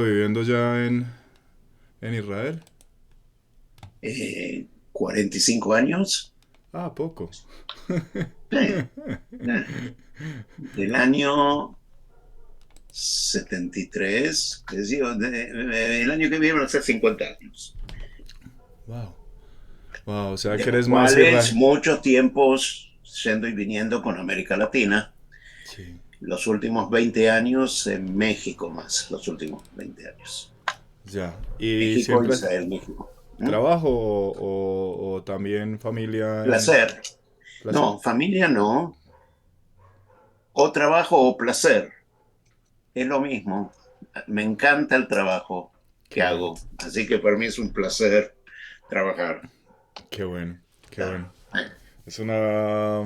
Viviendo ya en Israel. 45 años. Ah, poco. Sí, del año 73, es decir, el año que viene van a ser 50 años, Wow. Wow, o sea de que los eres más cuales Israel. muchos tiempos yendo y viniendo con América Latina, Sí, los últimos 20 años en México más, los últimos 20 años. ya. ¿Y México, siempre Israel, México. ¿Mm? trabajo o también familia en Placer. placer? No, familia no, o trabajo o placer, es lo mismo. Me encanta el trabajo que Qué bueno, hago, así que para mí es un placer trabajar. qué bueno, qué Claro. bueno. Es una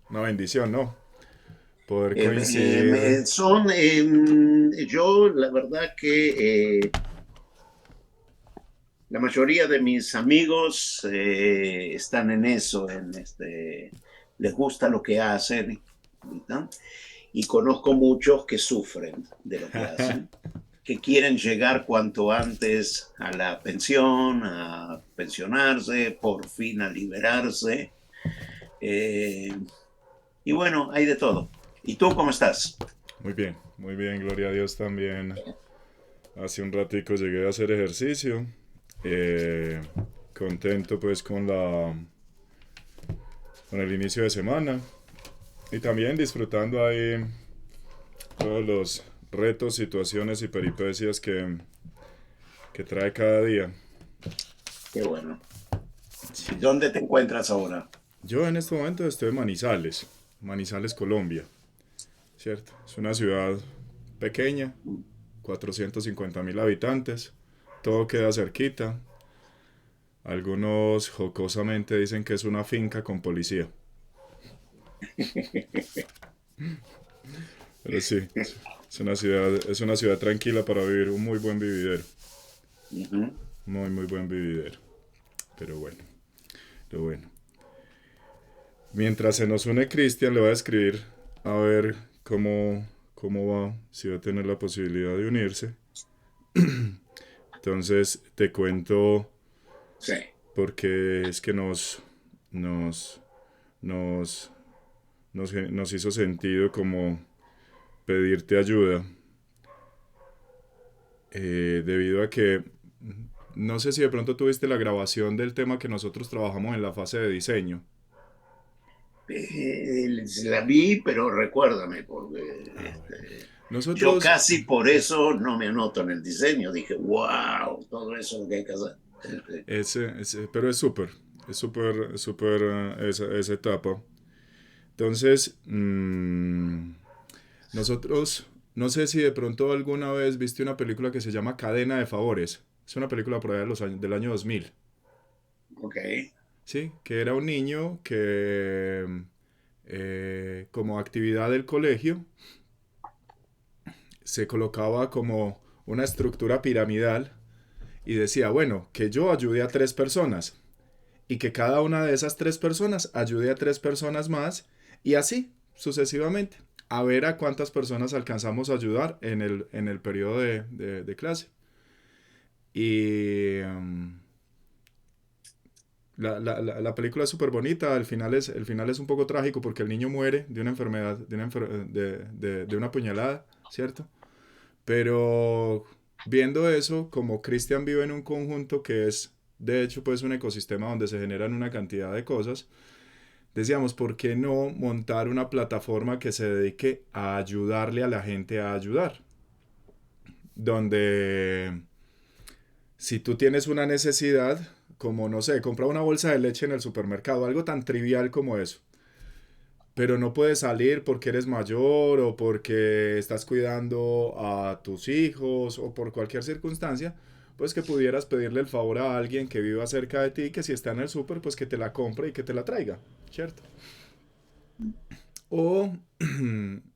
bendición, ¿no? Poder coincidir. Yo la verdad que la mayoría de mis amigos están en eso, les gusta lo que hacen, ¿no? Y conozco muchos que sufren de lo que hacen, que quieren llegar cuanto antes a la pensión, a pensionarse, por fin a liberarse. Eh, y bueno, hay de todo. ¿Y tú cómo estás? Muy bien, gloria a Dios también. Hace un ratico llegué a hacer ejercicio. eh, Contento pues con el inicio de semana. Y también disfrutando ahí todos los retos, situaciones y peripecias que trae cada día. Qué bueno. Sí. ¿Dónde te encuentras ahora? Yo en este momento estoy en Manizales, Manizales, Colombia, ¿cierto? Es una ciudad pequeña, 450.000 habitantes, todo queda cerquita. Algunos jocosamente dicen que es una finca con policía, pero sí, es una ciudad tranquila para vivir, un muy buen vividero, Ujú. muy muy buen vividero, pero bueno, lo bueno. Mientras se nos une Cristian, le voy a escribir a ver cómo va, si va a tener la posibilidad de unirse. Entonces te cuento Sí. porque es que nos, nos, nos hizo sentido como pedirte ayuda, debido a que no sé si de pronto tuviste la grabación del tema que nosotros trabajamos en la fase de diseño. La vi, pero recuérdame, porque Ah, bueno. yo Nosotros, casi por eso no me anoto en el diseño. Dije, wow, todo eso lo que hay que hacer. pero es súper esa etapa. Entonces, nosotros, no sé si de pronto alguna vez viste una película que se llama Cadena de Favores. Es una película por allá de del año 2000. Ok. ¿Sí? Que era un niño que, como actividad del colegio, se colocaba como una estructura piramidal y decía, bueno, que yo ayude a tres personas y que cada una de esas tres personas ayude a tres personas más y así sucesivamente, a ver a cuántas personas alcanzamos a ayudar en el periodo de clase. Y la película es súper bonita, el final es un poco trágico porque el niño muere de una enfermedad, de una puñalada, ¿cierto? Pero viendo eso, como Christian vive en un conjunto que es, de hecho, pues un ecosistema donde se generan una cantidad de cosas, decíamos, ¿por qué no montar una plataforma que se dedique a ayudarle a la gente a ayudar? Donde si tú tienes una necesidad, como no sé, comprar una bolsa de leche en el supermercado, algo tan trivial como eso, pero no puedes salir porque eres mayor o porque estás cuidando a tus hijos o por cualquier circunstancia, pues que pudieras pedirle el favor a alguien que viva cerca de ti, que si está en el súper, pues que te la compre y que te la traiga, ¿cierto? O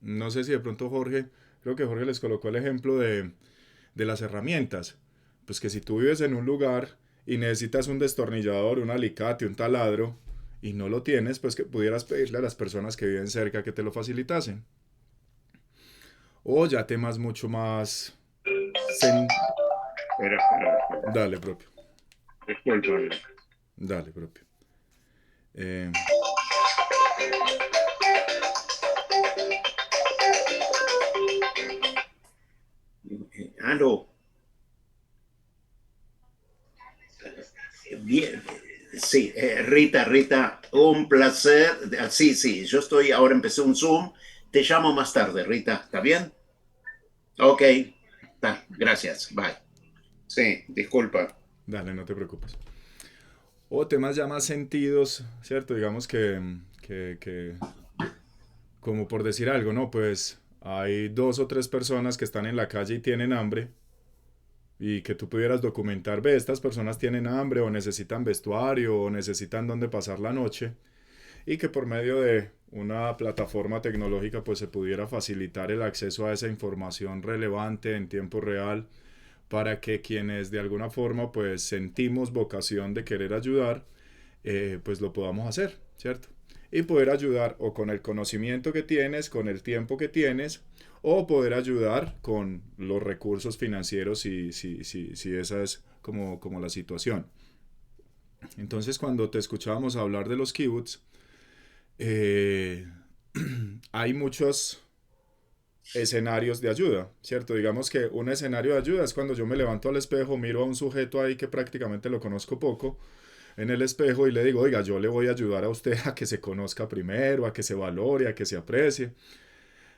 no sé si de pronto Jorge, creo que Jorge les colocó el ejemplo de las herramientas. Pues que si tú vives en un lugar y necesitas un destornillador, un alicate, un taladro, y no lo tienes, pues que pudieras pedirle a las personas que viven cerca que te lo facilitasen. O ya temas mucho más Espera. Dale, propio. Discúlpame. Dale, propio. Eh, Aló. Bien. Sí, Rita, un placer. Sí, yo estoy, ahora empecé un Zoom. Te llamo más tarde, Rita. ¿Está bien? Ok. Gracias. Bye. Sí, disculpa. dale, no te preocupes. O temas ya más sentidos, ¿cierto? Digamos que como por decir algo, ¿no? Pues hay dos o tres personas que están en la calle y tienen hambre y que tú pudieras documentar, ve, estas personas tienen hambre o necesitan vestuario o necesitan dónde pasar la noche y que por medio de una plataforma tecnológica pues se pudiera facilitar el acceso a esa información relevante en tiempo real para que quienes de alguna forma pues sentimos vocación de querer ayudar, pues lo podamos hacer, ¿cierto? Y poder ayudar o con el conocimiento que tienes, con el tiempo que tienes, o poder ayudar con los recursos financieros si esa es como la situación. Entonces cuando te escuchábamos hablar de los kibbutz, eh, hay muchos escenarios de ayuda, ¿cierto? Digamos que un escenario de ayuda es cuando yo me levanto al espejo, miro a un sujeto ahí que prácticamente lo conozco poco en el espejo y le digo, oiga, yo le voy a ayudar a usted a que se conozca primero, a que se valore, a que se aprecie.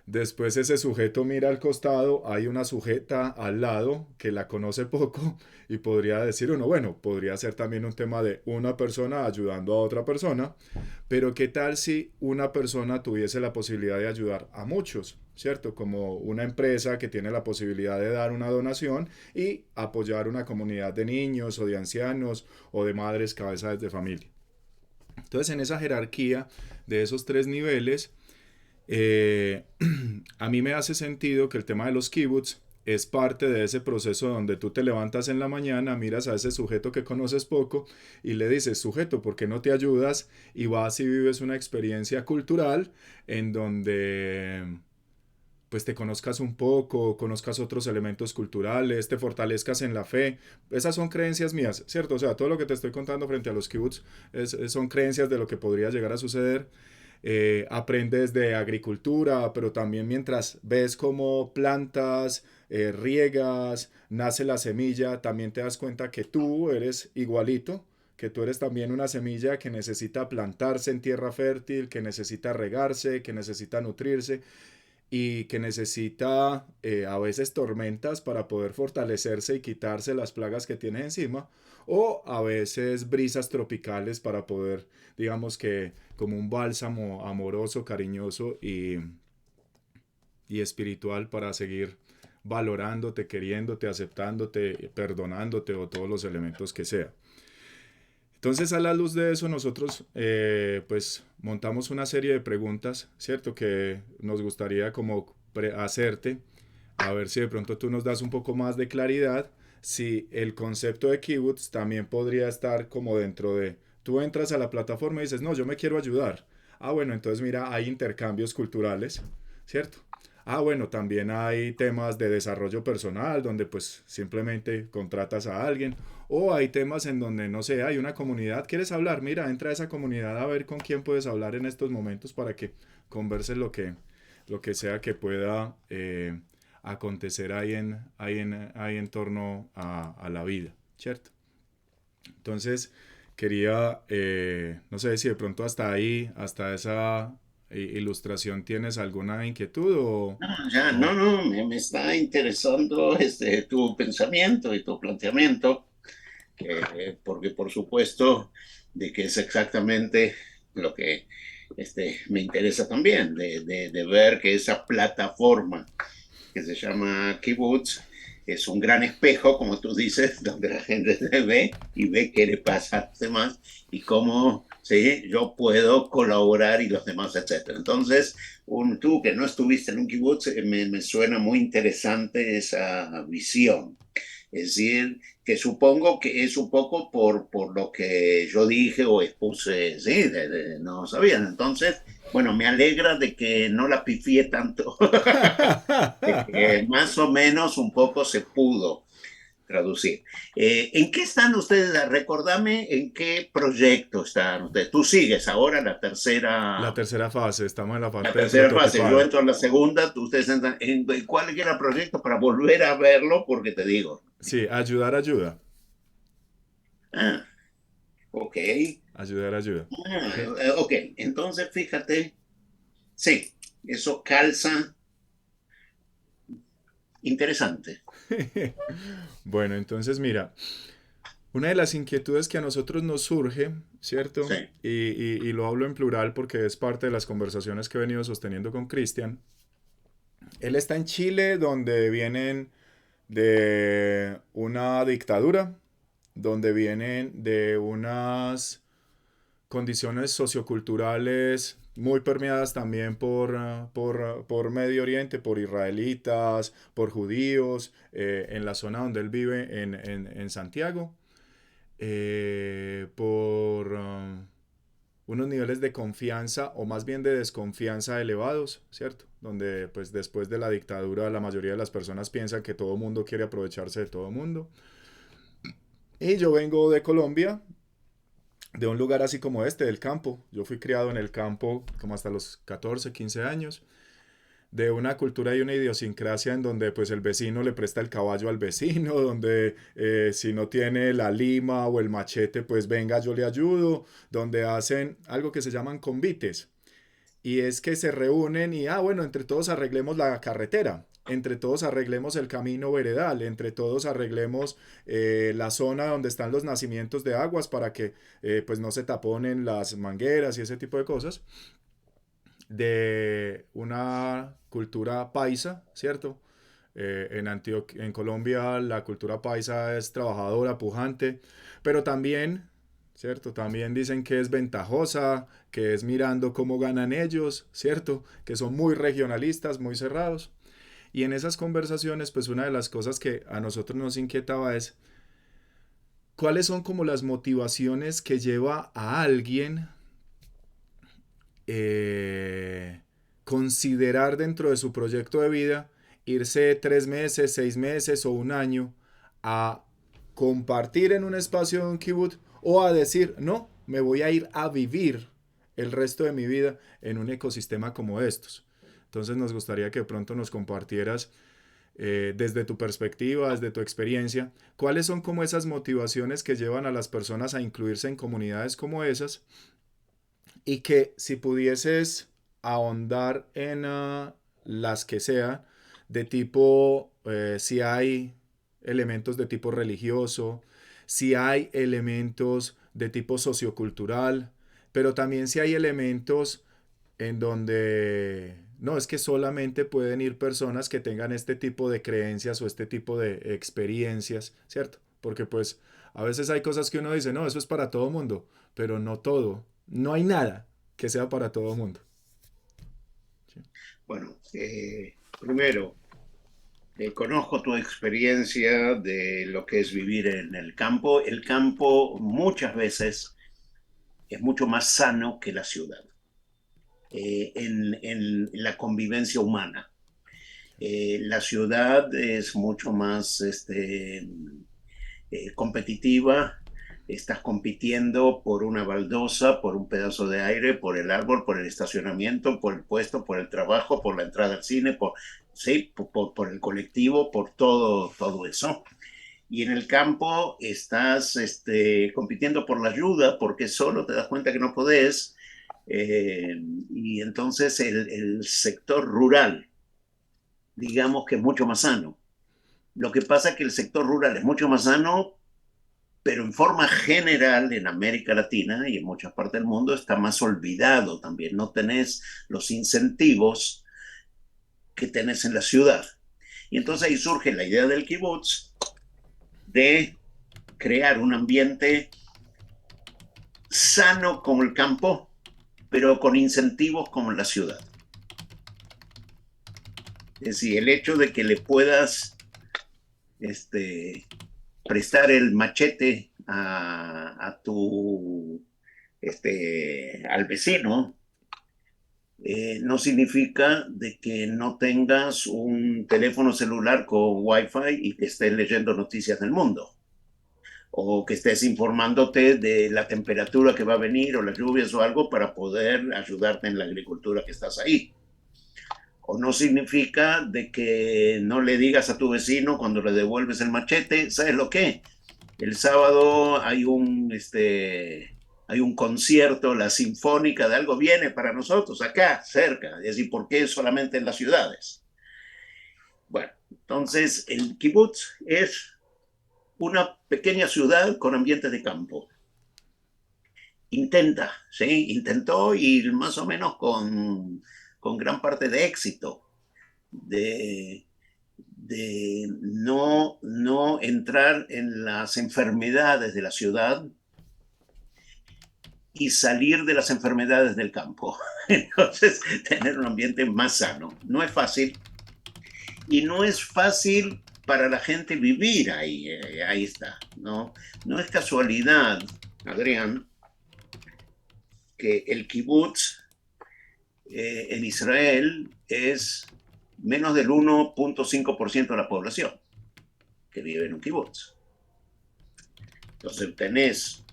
Después ese sujeto mira al costado, hay una sujeta al lado que la conoce poco y podría decir uno, bueno, podría ser también un tema de una persona ayudando a otra persona, pero ¿qué tal si una persona tuviese la posibilidad de ayudar a muchos? ¿Cierto? Como una empresa que tiene la posibilidad de dar una donación y apoyar una comunidad de niños o de ancianos o de madres cabezas de familia. Entonces en esa jerarquía de esos tres niveles, eh, a mí me hace sentido que el tema de los kibbutz es parte de ese proceso donde tú te levantas en la mañana, miras a ese sujeto que conoces poco y le dices, sujeto, ¿por qué no te ayudas? Y vas y vives una experiencia cultural en donde pues te conozcas un poco, conozcas otros elementos culturales, te fortalezcas en la fe. Esas son creencias mías, ¿cierto? O sea, todo lo que te estoy contando frente a los kibbutz son creencias de lo que podría llegar a suceder. Aprendes de agricultura, pero también mientras ves cómo plantas, riegas, nace la semilla, también te das cuenta que tú eres igualito, que tú eres también una semilla que necesita plantarse en tierra fértil, que necesita regarse, que necesita nutrirse y que necesita a veces tormentas para poder fortalecerse y quitarse las plagas que tiene encima, o a veces brisas tropicales para poder, digamos que como un bálsamo amoroso, cariñoso y espiritual para seguir valorándote, queriéndote, aceptándote, perdonándote o todos los elementos que sea. Entonces, a la luz de eso, nosotros pues montamos una serie de preguntas, ¿cierto? Que nos gustaría como hacerte, a ver si de pronto tú nos das un poco más de claridad, si el concepto de kibbutz también podría estar como dentro de, tú entras a la plataforma y dices, no, yo me quiero ayudar. Ah, bueno, entonces mira, hay intercambios culturales, ¿cierto? Ah, bueno, también hay temas de desarrollo personal donde pues simplemente contratas a alguien o hay temas en donde, no sé, hay una comunidad, ¿quieres hablar? Mira, entra a esa comunidad a ver con quién puedes hablar en estos momentos para que converses lo que sea que pueda acontecer ahí en torno a la vida, ¿cierto? Entonces, quería, no sé si de pronto hasta ahí, hasta esa ilustración tienes alguna inquietud Ya, o no, me está interesando tu pensamiento y tu planteamiento, porque por supuesto de que es exactamente lo que me interesa también, de ver que esa plataforma que se llama Kibbutz es un gran espejo, como tú dices, donde la gente se ve y ve qué le pasa a los demás y cómo sí, yo puedo colaborar y los demás, etcétera. Entonces, tú que no estuviste en un kibutz, me suena muy interesante esa visión. Es decir, que supongo que es un poco por lo que yo dije o expuse, sí, no sabían. Entonces, bueno, me alegra de que no la pifié tanto, de que más o menos un poco se pudo. traducir. ¿En qué están ustedes? Recordame en qué proyecto están ustedes. Tú sigues ahora La tercera fase, estamos en la la parte de tercera fase, yo prototipado. entro en la segunda, ustedes entran en cuál era el proyecto para volver a verlo, porque te digo. Sí, ayudar ayuda. Ah, ok. Ayudar ayuda. Eh, Ok, entonces fíjate, sí, eso calza interesante. Bueno, entonces mira, una de las inquietudes que a nosotros nos surge, Sí, ¿cierto? Y lo hablo en plural porque es parte de las conversaciones que he venido sosteniendo con Cristian. Él está en Chile, donde vienen de una dictadura, donde vienen de unas condiciones socioculturales muy permeadas también por Medio Oriente, por israelitas, por judíos, en la zona donde él vive, en Santiago, por unos niveles de confianza o más bien de desconfianza elevados, ¿cierto? Donde pues después de la dictadura la mayoría de las personas piensan que todo mundo quiere aprovecharse de todo mundo. Y yo vengo de Colombia, de un lugar así como este, del campo. Yo fui criado en el campo como hasta los 14 15 años, de una cultura y una idiosincrasia en donde pues el vecino le presta el caballo al vecino, donde si no tiene la lima o el machete, pues venga, yo le ayudo, donde hacen algo que se llaman convites. Y es que se reúnen y, bueno, entre todos arreglemos la carretera, entre todos arreglemos el camino veredal, entre todos arreglemos la zona donde están los nacimientos de aguas para que pues no se taponen las mangueras y ese tipo de cosas. De una cultura paisa, ¿cierto? En Colombia la cultura paisa es trabajadora, pujante, pero también, ¿cierto? También dicen que es ventajosa, que es mirando cómo ganan ellos, ¿cierto? Que son muy regionalistas, muy cerrados. Y en esas conversaciones, pues una de las cosas que a nosotros nos inquietaba es cuáles son como las motivaciones que lleva a alguien eh, considerar dentro de su proyecto de vida irse 3 meses, 6 meses o un año a compartir en un espacio de un kibutz o a decir, no, me voy a ir a vivir el resto de mi vida en un ecosistema como estos. Entonces nos gustaría que de pronto nos compartieras desde tu perspectiva, desde tu experiencia, cuáles son como esas motivaciones que llevan a las personas a incluirse en comunidades como esas y que si pudieses ahondar en las que sean, de tipo, si hay elementos de tipo religioso, si hay elementos de tipo sociocultural, pero también si hay elementos en donde no es que solamente pueden ir personas que tengan este tipo de creencias o este tipo de experiencias, ¿cierto? Porque pues a veces hay cosas que uno dice, no, eso es para todo mundo, pero no todo, no hay nada que sea para todo mundo. ¿Sí? bueno, primero, conozco tu experiencia de lo que es vivir en el campo. El campo muchas veces es mucho más sano que la ciudad en la convivencia humana. La ciudad es mucho más competitiva, estás compitiendo por una baldosa, por un pedazo de aire, por el árbol, por el estacionamiento, por el puesto, por el trabajo, por la entrada al cine, sí, por el colectivo, por todo eso. Y en el campo estás compitiendo por la ayuda porque solo te das cuenta que no podés. Y entonces el sector rural, digamos que es mucho más sano. Lo que pasa es que el sector rural es mucho más sano, pero en forma general en América Latina y en muchas partes del mundo está más olvidado también. No tenés los incentivos que tenés en la ciudad. Y entonces ahí surge la idea del kibutz de crear un ambiente sano como el campo, pero con incentivos como en la ciudad. Es decir, el hecho de que le puedas este, prestar el machete a tu al vecino no significa de que no tengas un teléfono celular con Wi-Fi y que estés leyendo noticias del mundo, o que estés informándote de la temperatura que va a venir o las lluvias o algo para poder ayudarte en la agricultura que estás ahí. O no significa de que no le digas a tu vecino cuando le devuelves el machete, ¿sabes lo que? El sábado hay un concierto, la sinfónica de algo viene para nosotros acá, cerca. Es decir, ¿por qué solamente en las ciudades? Bueno, entonces el kibutz es una pequeña ciudad con ambientes de campo. Intenta, ¿sí? Intentó ir más o menos con gran parte de éxito, de, de no entrar en las enfermedades de la ciudad y salir de las enfermedades del campo. Entonces, tener un ambiente más sano. No es fácil y no es fácil para la gente vivir ahí. Ahí está, ¿no? No es casualidad, Adrián, que el kibutz en Israel es menos del 1.5% de la población que vive en un kibutz. Entonces tenés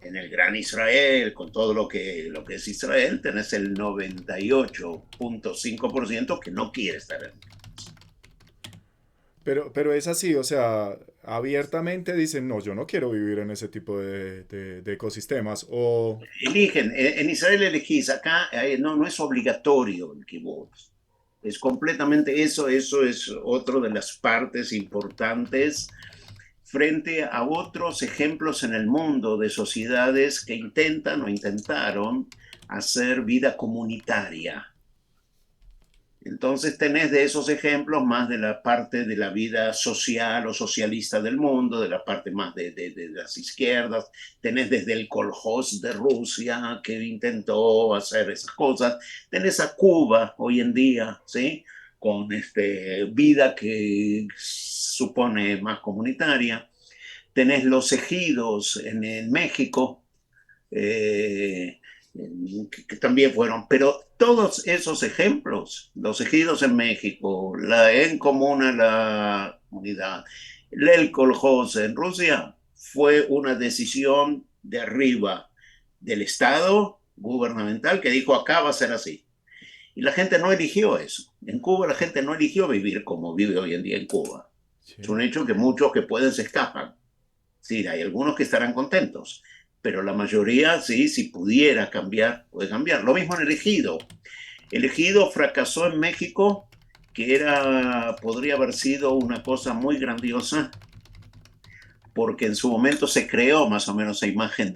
en el Gran Israel, con todo lo que es Israel, tenés el 98.5% que no quiere estar en. Pero es así, o sea, abiertamente dicen, no, yo no quiero vivir en ese tipo de ecosistemas. O, Eligen, en Israel elegís, acá no es obligatorio el kibbutz. Es completamente eso es otro de las partes importantes frente a otros ejemplos en el mundo de sociedades que intentan o intentaron hacer vida comunitaria. Entonces tenés de esos ejemplos más de la parte de la vida social o socialista del mundo, de la parte más de las izquierdas. Tenés desde el Kolhoz de Rusia que intentó hacer esas cosas. Tenés a Cuba hoy en día, ¿sí? Con vida que supone más comunitaria. Tenés los ejidos en México, eh, que también fueron, pero todos esos ejemplos, los ejidos en México, la en comuna, la unidad, el kolhoz en Rusia, fue una decisión de arriba del Estado gubernamental que dijo acá va a ser así. Y la gente no eligió eso. En Cuba la gente no eligió vivir como vive hoy en día en Cuba. Es sí. un hecho que muchos que pueden se escapan. Sí, hay algunos que estarán contentos, pero la mayoría, sí, si pudiera cambiar, puede cambiar. Lo mismo en el ejido. El ejido fracasó en México, que podría haber sido una cosa muy grandiosa, porque en su momento se creó más o menos la imagen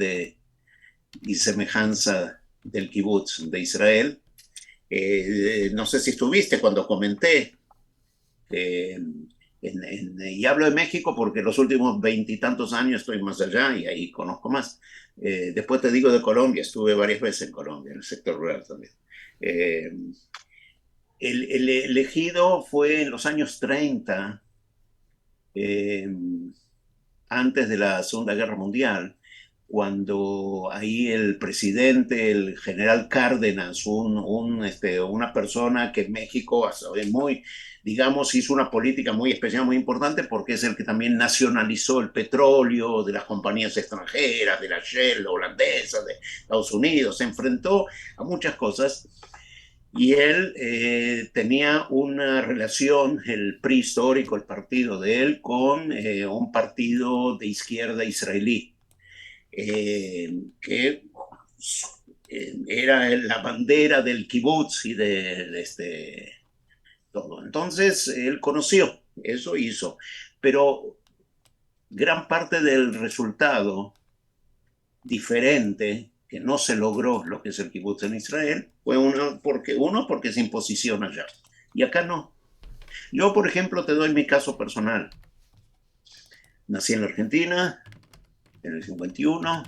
y semejanza del kibutz de Israel. No sé si estuviste cuando comenté eh, y hablo de México porque los últimos veintitantos años estoy más allá y ahí conozco más. Después te digo de Colombia, estuve varias veces en Colombia, en el sector rural también. Eh, el elegido fue en los años 30, eh, antes de la Segunda Guerra Mundial, cuando ahí el presidente, el general Cárdenas, una persona que en México es muy, digamos, hizo una política muy especial, muy importante, porque es el que también nacionalizó el petróleo de las compañías extranjeras, de la Shell holandesa, de Estados Unidos, se enfrentó a muchas cosas. Y él tenía una relación, el PRI histórico, el partido de él, con un partido de izquierda israelí que era la bandera del kibutz y todo. Entonces, él conoció, eso hizo, pero gran parte del resultado diferente que no se logró lo que es el kibutz en Israel fue porque se imposición allá. Y acá no. Yo, por ejemplo, te doy mi caso personal. Nací en la Argentina en el 51.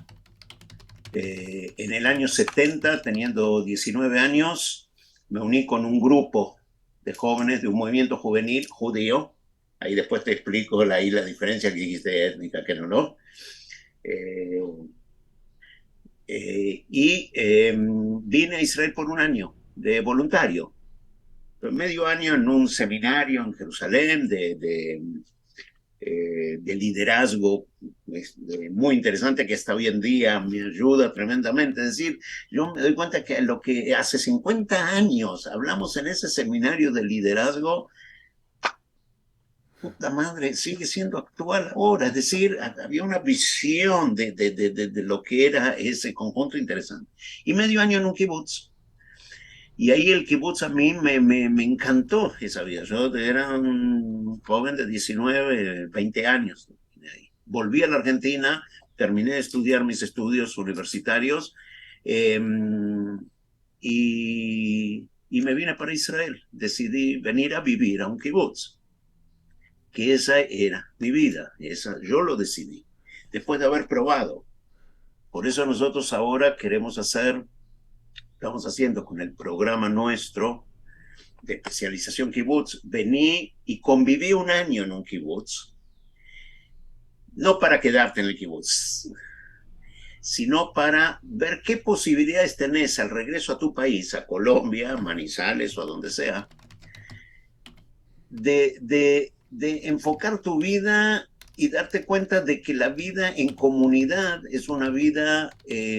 En el año 70, teniendo 19 años, me uní con un grupo de jóvenes de un movimiento juvenil judío. Ahí después te explico la diferencia que dijiste étnica, que no. Y vine a Israel por un año. de voluntario. Medio año en un seminario en Jerusalén de liderazgo muy interesante que hasta hoy en día me ayuda tremendamente. Es decir, yo me doy cuenta que lo que hace 50 años hablamos en ese seminario de liderazgo, puta madre, sigue siendo actual ahora. Es decir, había una visión de lo que era ese conjunto interesante. Y medio año en un kibutz. Y ahí el kibutz a mí me encantó esa vida. Yo era un joven de 19, 20 años. Volví a la Argentina, terminé de estudiar mis estudios universitarios eh, y me vine para Israel. Decidí venir a vivir a un kibutz, que esa era mi vida. Yo lo decidí, después de haber probado. Por eso nosotros ahora estamos haciendo con el programa nuestro de especialización kibutz, vení y conviví un año en un kibutz, no para quedarte en el kibutz, sino para ver qué posibilidades tenés al regreso a tu país, a Colombia, Manizales o a donde sea, de enfocar tu vida y darte cuenta de que la vida en comunidad es una vida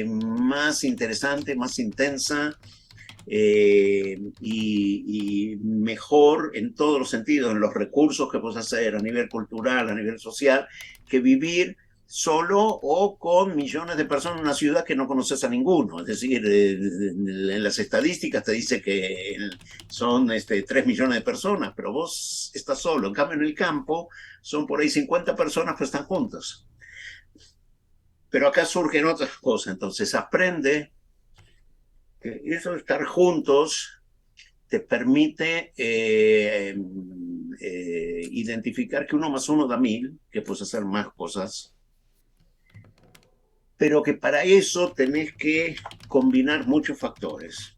más interesante, más intensa, y mejor en todos los sentidos, en los recursos que puedes hacer a nivel cultural, a nivel social, que vivir solo o con millones de personas en una ciudad que no conoces a ninguno. Es decir, en las estadísticas te dice que son 3 millones de personas, pero vos estás solo. En cambio, en el campo son por ahí 50 personas que están juntas. Pero acá surgen otras cosas. Entonces aprende que eso de estar juntos te permite identificar que 1 más 1 da 1000, que puedes hacer más cosas, pero que para eso tenés que combinar muchos factores.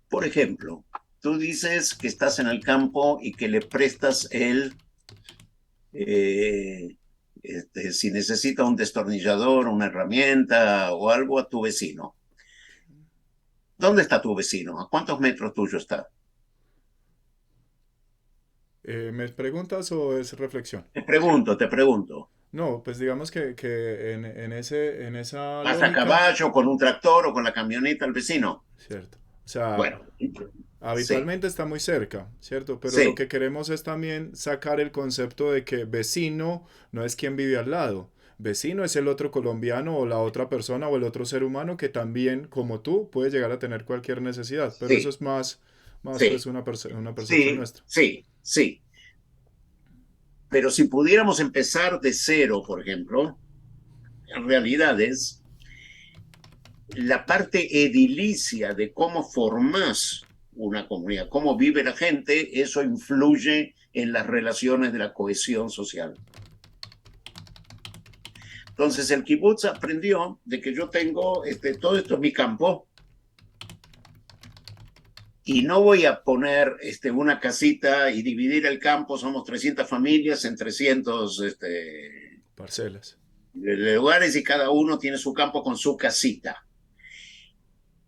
Por ejemplo, tú dices que estás en el campo y que le prestas si necesita un destornillador, una herramienta o algo a tu vecino. ¿Dónde está tu vecino? ¿A cuántos metros tuyo está? ¿Me preguntas o es reflexión? Te pregunto. No, pues digamos que en esa ¿Vas a lógica, caballo, con un tractor o con la camioneta al vecino? ¿cierto? O sea, Bueno, sí, habitualmente está muy cerca, ¿cierto? Pero lo sí, que queremos es también sacar el concepto de que vecino no es quien vive al lado. Vecino es el otro colombiano o la otra persona o el otro ser humano que también, como tú, puede llegar a tener cualquier necesidad. Pero eso sí, es más sí, pues una percepción sí, nuestra. sí, sí. Pero si pudiéramos empezar de cero, por ejemplo, en realidad es la parte edilicia de cómo formás una comunidad, cómo vive la gente, eso influye en las relaciones de la cohesión social. Entonces el kibutz aprendió de que yo tengo, todo esto es mi campo, y no voy a poner una casita y dividir el campo, somos 300 familias en 300 Parcelas. lugares y cada uno tiene su campo con su casita.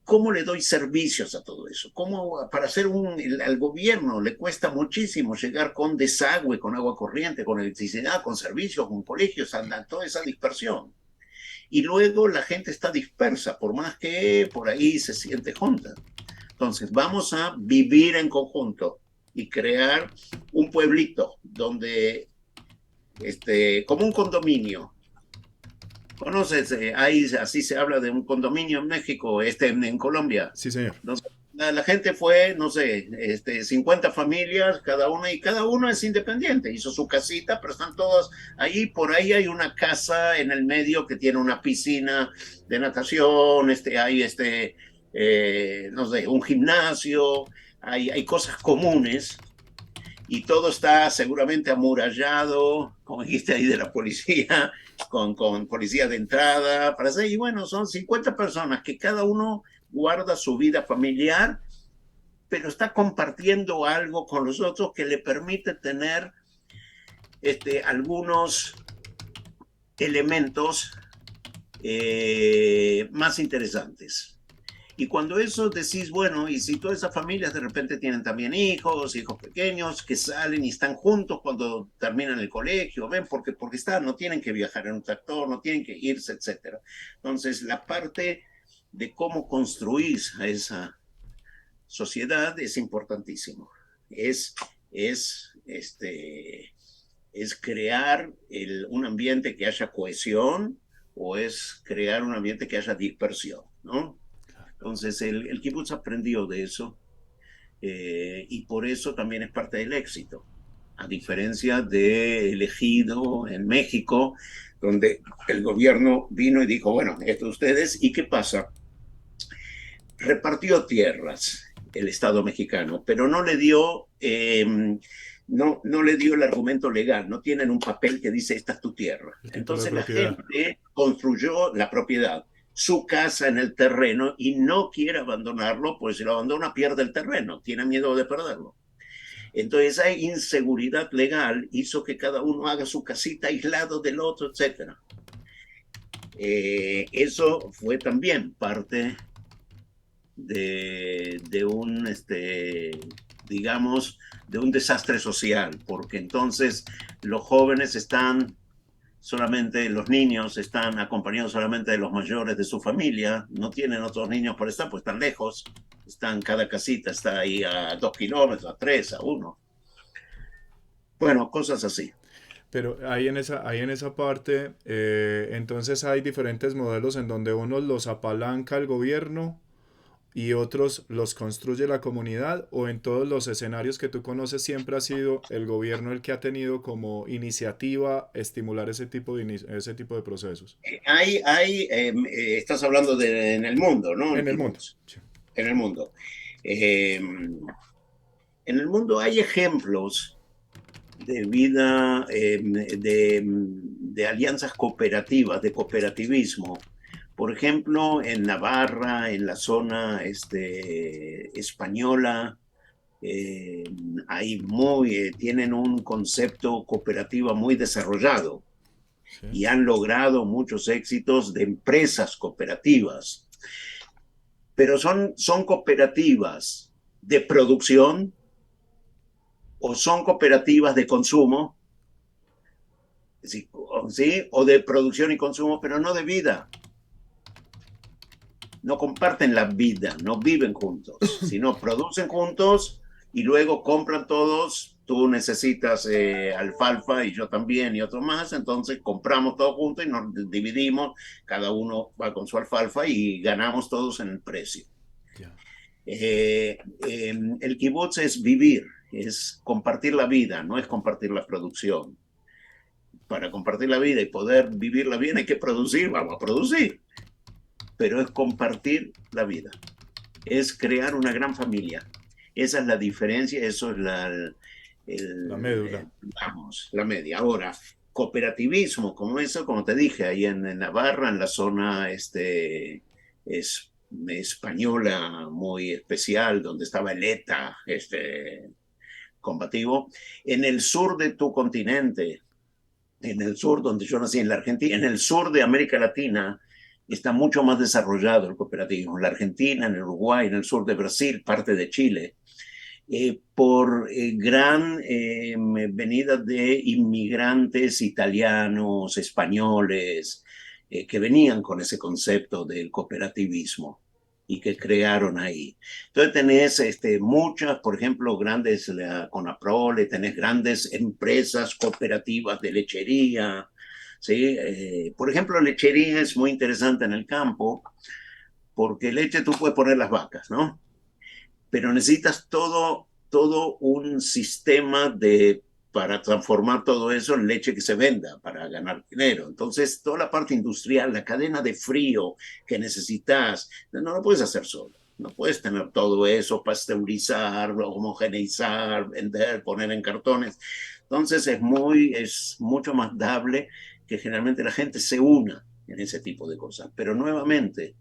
¿Cómo le doy servicios a todo eso? ¿Cómo, para hacer al gobierno le cuesta muchísimo llegar con desagüe, con agua corriente, con electricidad, con servicios, con colegios, toda esa dispersión? Y luego la gente está dispersa, por más que por ahí se siente junta. Entonces, vamos a vivir en conjunto y crear un pueblito donde, como un condominio. ¿Conoces? Así se habla de un condominio en México, en Colombia. Sí, señor. Entonces, la gente fue, no sé, 50 familias, cada uno es independiente, hizo su casita, pero están todas ahí. Por ahí hay una casa en el medio que tiene una piscina de natación, hay no sé, un gimnasio, hay cosas comunes y todo está seguramente amurallado, como dijiste ahí de la policía, con policía de entrada, para hacer, y bueno, son 50 personas que cada uno guarda su vida familiar, pero está compartiendo algo con los otros que le permite tener algunos elementos más interesantes. Y cuando eso decís, bueno, y si todas esas familias de repente tienen también hijos, hijos pequeños, que salen y están juntos cuando terminan el colegio, ven, porque están, no tienen que viajar en un tractor, no tienen que irse, etcétera. Entonces, la parte de cómo construís a esa sociedad es importantísimo. Es, es es crear un ambiente que haya cohesión o es crear un ambiente que haya dispersión, ¿no? Entonces el kibutz aprendió de eso y por eso también es parte del éxito. A diferencia de elegido en México, donde el gobierno vino y dijo, bueno, esto ustedes, ¿y qué pasa? Repartió tierras el Estado mexicano, pero no le dio el argumento legal, no tienen un papel que dice esta es tu tierra. El título de Entonces la propiedad. gente construyó la propiedad, su casa en el terreno y no quiere abandonarlo, pues si lo abandona pierde el terreno, tiene miedo de perderlo. Sí. Entonces esa inseguridad legal hizo que cada uno haga su casita aislado del otro, etcétera. Eso fue también parte digamos, de un desastre social, porque entonces los jóvenes están solamente, los niños están acompañados solamente de los mayores de su familia, no tienen otros niños por estar, pues están lejos, cada casita está ahí a 2 kilómetros, a 3, a 1. Bueno, cosas así. Pero ahí en esa parte, entonces hay diferentes modelos en donde unos los apalanca el gobierno y otros los construye la comunidad, o en todos los escenarios que tú conoces siempre ha sido el gobierno el que ha tenido como iniciativa estimular ese tipo de procesos. Estás hablando en el mundo, ¿no? El En el mundo. kibutz, Sí. en el mundo. En el mundo hay ejemplos de vida, de alianzas cooperativas, de cooperativismo. Por ejemplo, en Navarra, en la zona española, eh, tienen un concepto cooperativo muy desarrollado Sí. y han logrado muchos éxitos de empresas cooperativas. Pero son cooperativas de producción o son cooperativas de consumo, ¿sí? O de producción y consumo, pero no de vida. No comparten la vida, no viven juntos, sino producen juntos y luego compran todos. Tú necesitas alfalfa y yo también y otro más, entonces compramos todos juntos y nos dividimos, cada uno va con su alfalfa y ganamos todos en el precio. Ya. El kibutz es vivir, es compartir la vida, no es compartir la producción. Para compartir la vida y poder vivirla bien hay que producir, vamos a producir, pero es compartir la vida, es crear una gran familia. Esa es la diferencia, eso es La médula. vamos, la media. Ahora, cooperativismo, como eso, como te dije, ahí en Navarra, en la zona es, española muy especial, donde estaba el ETA combativo, en el sur de tu continente, en el sur donde yo nací, en la Argentina, en el sur de América Latina, está mucho más desarrollado el cooperativismo. En la Argentina, en el Uruguay, en el sur de Brasil, parte de Chile, por gran venida de inmigrantes italianos, españoles, que venían con ese concepto del cooperativismo y que crearon ahí. Entonces tenés muchas, por ejemplo, grandes, la Conaprole, tenés grandes empresas cooperativas de lechería, ¿sí? Por ejemplo, lechería es muy interesante en el campo porque leche tú puedes poner las vacas, ¿no? Pero necesitas todo un sistema para transformar todo eso en leche que se venda, para ganar dinero. Entonces, toda la parte industrial, la cadena de frío que necesitas, no lo puedes hacer solo. No puedes tener todo eso, pasteurizar, homogeneizar, vender, poner en cartones. Entonces, es mucho más dable que generalmente la gente se una en ese tipo de cosas. Pero nuevamente,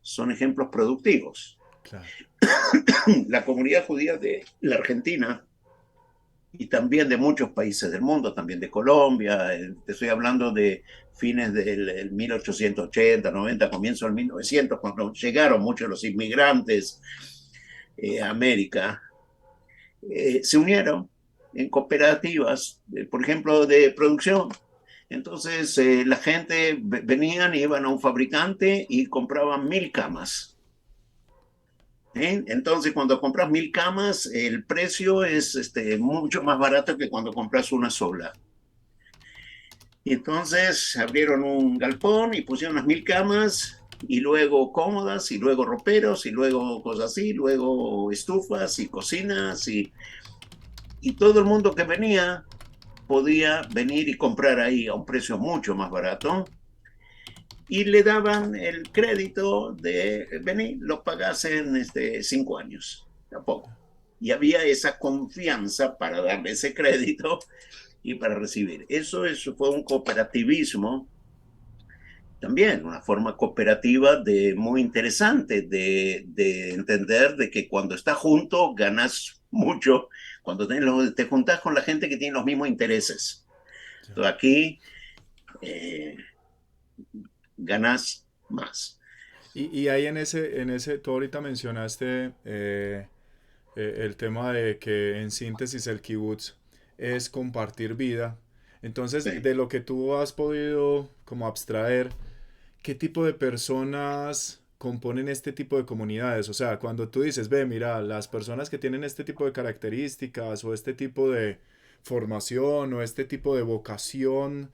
son ejemplos productivos. Claro. La comunidad judía de la Argentina y también de muchos países del mundo, también de Colombia. Te estoy hablando de fines del 1880, 90, comienzo del 1900, cuando llegaron muchos de los inmigrantes a América. Se unieron en cooperativas, por ejemplo, de producción. Entonces la gente venían, iban a un fabricante y compraban 1000 camas. Entonces, cuando compras 1000 camas, el precio es mucho más barato que cuando compras una sola. Y entonces abrieron un galpón y pusieron las 1000 camas, y luego cómodas, y luego roperos, y luego cosas así, luego estufas y cocinas, y todo el mundo que venía podía venir y comprar ahí a un precio mucho más barato, y le daban el crédito de venir, lo pagás en 5 años, tampoco. Y había esa confianza para darle ese crédito y para recibir. Eso fue un cooperativismo, también una forma cooperativa muy interesante de entender de que cuando estás junto ganas mucho, cuando te juntas con la gente que tiene los mismos intereses. Entonces aquí eh, ganas más. Y ahí tú ahorita mencionaste el tema de que en síntesis el kibutz es compartir vida. Entonces, Sí. de lo que tú has podido como abstraer, ¿qué tipo de personas componen este tipo de comunidades? O sea, cuando tú dices, ve, mira, las personas que tienen este tipo de características o este tipo de formación o este tipo de vocación,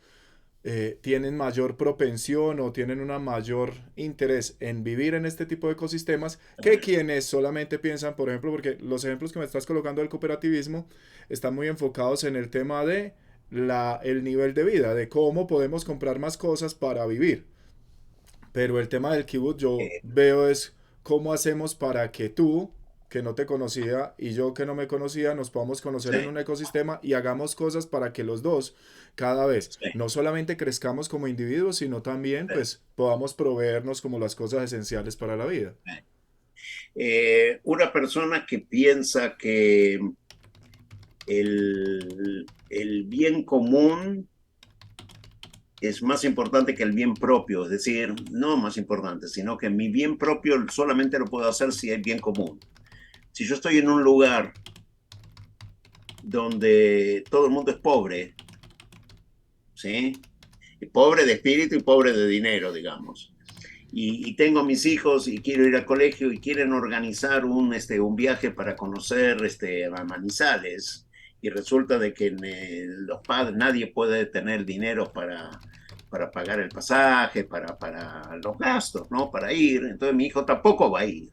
tienen mayor propensión o tienen una mayor interés en vivir en este tipo de ecosistemas que quienes solamente piensan, por ejemplo, porque los ejemplos que me estás colocando del cooperativismo están muy enfocados en el tema de el nivel de vida, de cómo podemos comprar más cosas para vivir. Pero el tema del kibutz yo Eh, veo es cómo hacemos para que tú, que no te conocía, y yo que no me conocía, nos podamos conocer en sí, un ecosistema y hagamos cosas para que los dos cada vez sí, no solamente crezcamos como individuos, sino también sí, pues podamos proveernos como las cosas esenciales para la vida. sí. Una persona que piensa que el bien común es más importante que el bien propio, es decir, no más importante, sino que mi bien propio solamente lo puedo hacer si hay bien común. Si yo estoy en un lugar donde todo el mundo es pobre, ¿sí? Y pobre de espíritu y pobre de dinero, digamos. Y tengo mis hijos y quiero ir al colegio y quieren organizar un viaje para conocer a Manizales, y resulta de que los padres, nadie puede tener dinero para pagar el pasaje, para los gastos, ¿no? Para ir. Entonces mi hijo tampoco va a ir.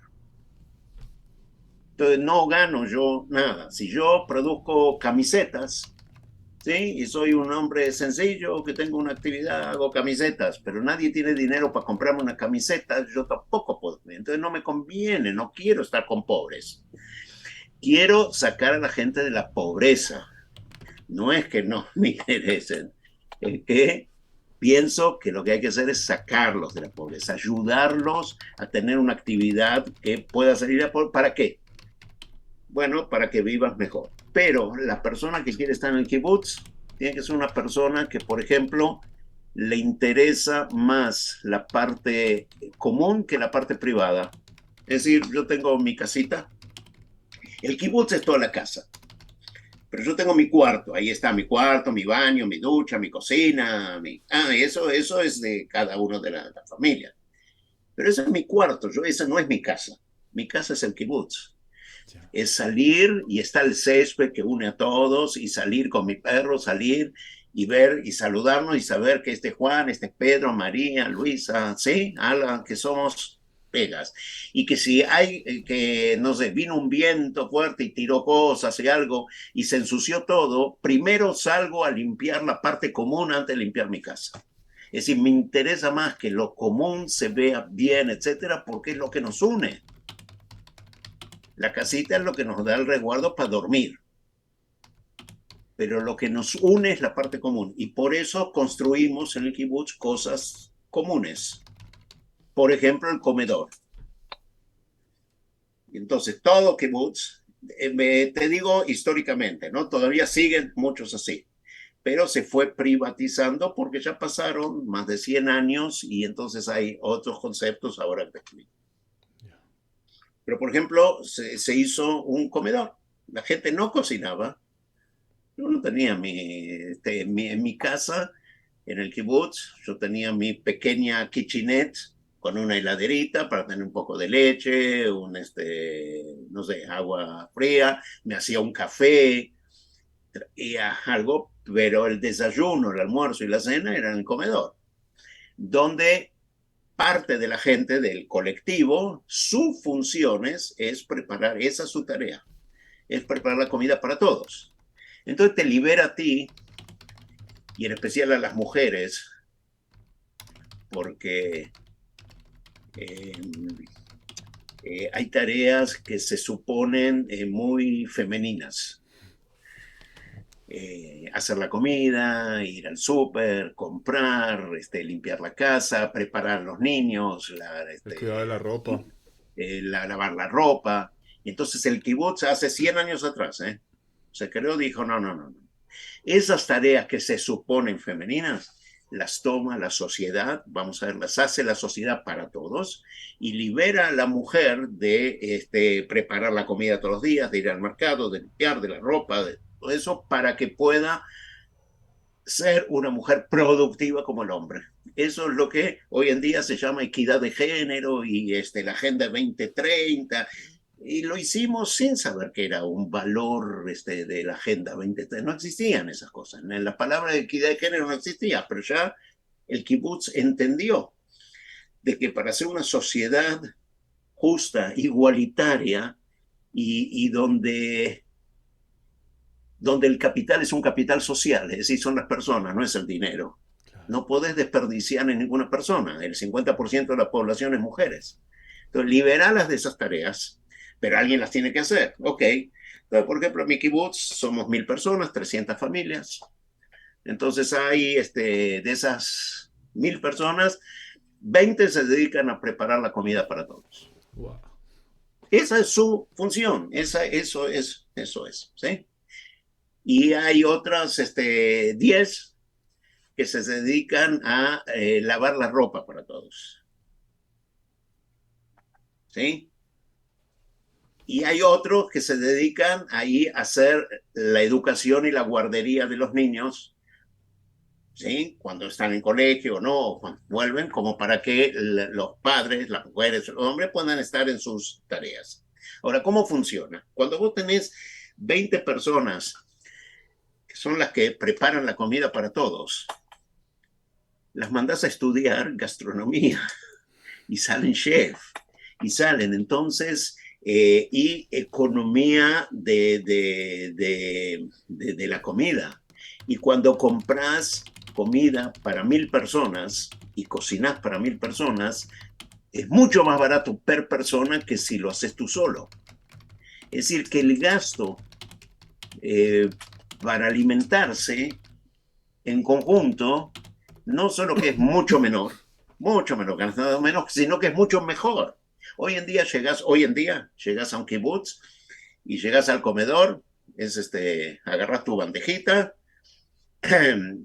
Entonces no gano yo nada. Si yo produzco camisetas, ¿sí? Y soy un hombre sencillo que tengo una actividad, hago camisetas, pero nadie tiene dinero para comprarme una camiseta, yo tampoco puedo. Entonces no me conviene, no quiero estar con pobres. Quiero sacar a la gente de la pobreza. No es que no me interesen, es que pienso que lo que hay que hacer es sacarlos de la pobreza, ayudarlos a tener una actividad que pueda salir a ¿para qué? Bueno, para que vivas mejor. Pero la persona que quiere estar en el kibutz tiene que ser una persona que, por ejemplo, le interesa más la parte común que la parte privada. Es decir, yo tengo mi casita, el kibutz es toda la casa, pero yo tengo mi cuarto, ahí está mi cuarto, mi baño, mi ducha, mi cocina, eso es de cada uno de la familia. Pero ese es mi cuarto, esa no es mi casa es el kibutz. Ya. Es salir y está el césped que une a todos, y salir con mi perro, salir y ver y saludarnos y saber que este Juan, este Pedro, María, Luisa, ¿sí? Alan, que somos pegas. Y que si hay, que no sé, vino un viento fuerte y tiró cosas y algo y se ensució todo, primero salgo a limpiar la parte común antes de limpiar mi casa. Es decir, me interesa más que lo común se vea bien, etcétera, porque es lo que nos une. La casita es lo que nos da el resguardo para dormir, pero lo que nos une es la parte común, y por eso construimos en el kibutz cosas comunes. Por ejemplo, el comedor. Entonces, todo kibutz Te digo históricamente, ¿no? Todavía siguen muchos así, pero se fue privatizando porque ya pasaron más de 100 años y entonces hay otros conceptos ahora en declive. Pero, por ejemplo, se hizo un comedor. La gente no cocinaba. Yo no tenía en mi casa, en el kibutz, yo tenía mi pequeña kitchenette con una heladerita para tener un poco de leche, no sé, agua fría, me hacía un café y algo, pero el desayuno, el almuerzo y la cena eran en el comedor, donde parte de la gente del colectivo, sus funciones es preparar, esa es su tarea, es preparar la comida para todos. Entonces te libera a ti, y en especial a las mujeres, porque eh, hay tareas que se suponen muy femeninas. Hacer la comida, ir al súper, comprar, limpiar la casa, preparar a los niños, El cuidado de la ropa. lavar la ropa. Entonces el kibutz hace 100 años atrás, se creó, dijo, no, no, no, no. Esas tareas que se suponen femeninas, las toma la sociedad, vamos a ver, las hace la sociedad para todos y libera a la mujer de preparar la comida todos los días, de ir al mercado, de limpiar, de la ropa, de todo eso, para que pueda ser una mujer productiva como el hombre. Eso es lo que hoy en día se llama equidad de género y la Agenda 2030. Y lo hicimos sin saber que era un valor de la Agenda 2030. No existían esas cosas. La palabra de equidad de género no existía, pero ya el kibutz entendió de que para ser una sociedad justa, igualitaria y donde el capital es un capital social, es decir, son las personas, no es el dinero. No podés desperdiciar en ninguna persona. El 50% de la población es mujeres. Entonces, liberarlas de esas tareas, pero alguien las tiene que hacer. Ok. Entonces, por ejemplo, en mi kibutz somos 1000 personas, 300 familias. Entonces, hay de esas 1000 personas, 20 se dedican a preparar la comida para todos. Wow. Esa es su función. Eso es. ¿Sí? Y hay otras 10 que se dedican a lavar la ropa para todos. ¿Sí? Y hay otros que se dedican ahí a hacer la educación y la guardería de los niños, ¿sí? Cuando están en colegio o no, cuando vuelven, como para que los padres, las mujeres, los hombres puedan estar en sus tareas. Ahora, ¿cómo funciona? Cuando vos tenés 20 personas que son las que preparan la comida para todos, las mandas a estudiar gastronomía y salen chef y salen entonces y economía de la comida. Y cuando compras comida para 1000 personas y cocinas para 1000 personas, es mucho más barato per persona que si lo haces tú solo. Es decir, que el gasto para alimentarse en conjunto no solo que es mucho menor, ganado menos, sino que es mucho mejor. Hoy en día llegas a un kibutz y llegas al comedor, agarras tu bandejita,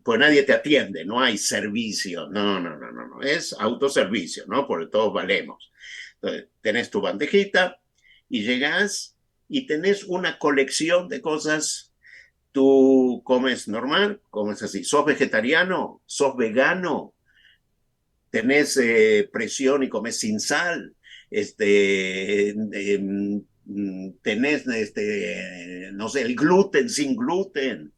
pues nadie te atiende, no hay servicio, no, es autoservicio, ¿no? Porque todos valemos. Entonces, tenés tu bandejita y llegas y tenés una colección de cosas. Tú comes normal, comes así. ¿Sos vegetariano? ¿Sos vegano? ¿Tenés presión y comes sin sal? Tenés, no sé, el gluten, sin gluten.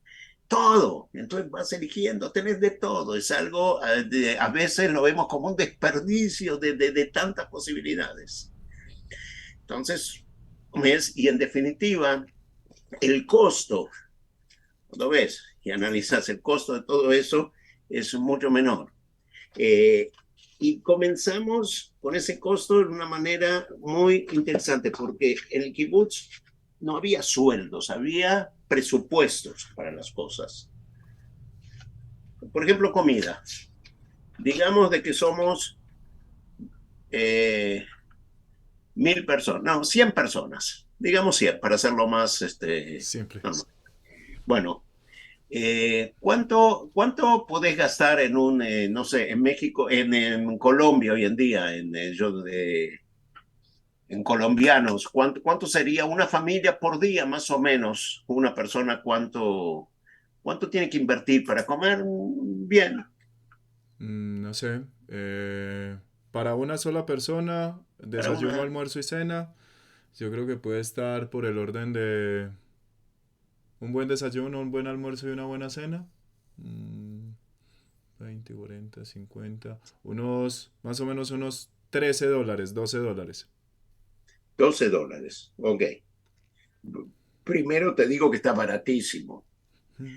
Todo. Entonces vas eligiendo, tenés de todo. Es algo, a veces lo vemos como un desperdicio de tantas posibilidades. Entonces, y en definitiva, el costo, cuando ves y analizas el costo de todo eso, es mucho menor. Y comenzamos con ese costo de una manera muy interesante, porque en el kibutz no había sueldos, había presupuestos para las cosas. Por ejemplo, comida. Digamos de que somos 1000 personas, no, 100 personas. digamos 100, para hacerlo más Simple. normal. Bueno, ¿cuánto podés gastar en un, no sé, en México, en Colombia hoy en día, en colombianos? ¿Cuánto sería una familia por día, más o menos? Una persona, ¿cuánto tiene que invertir para comer bien? No sé. Para una sola persona, Para desayuno, una, almuerzo y cena, yo creo que puede estar por el orden de un buen desayuno, un buen almuerzo y una buena cena. Mm, 20, 40, 50. Más o menos unos $13, $12. $12. Ok. Primero te digo que está baratísimo. Mm.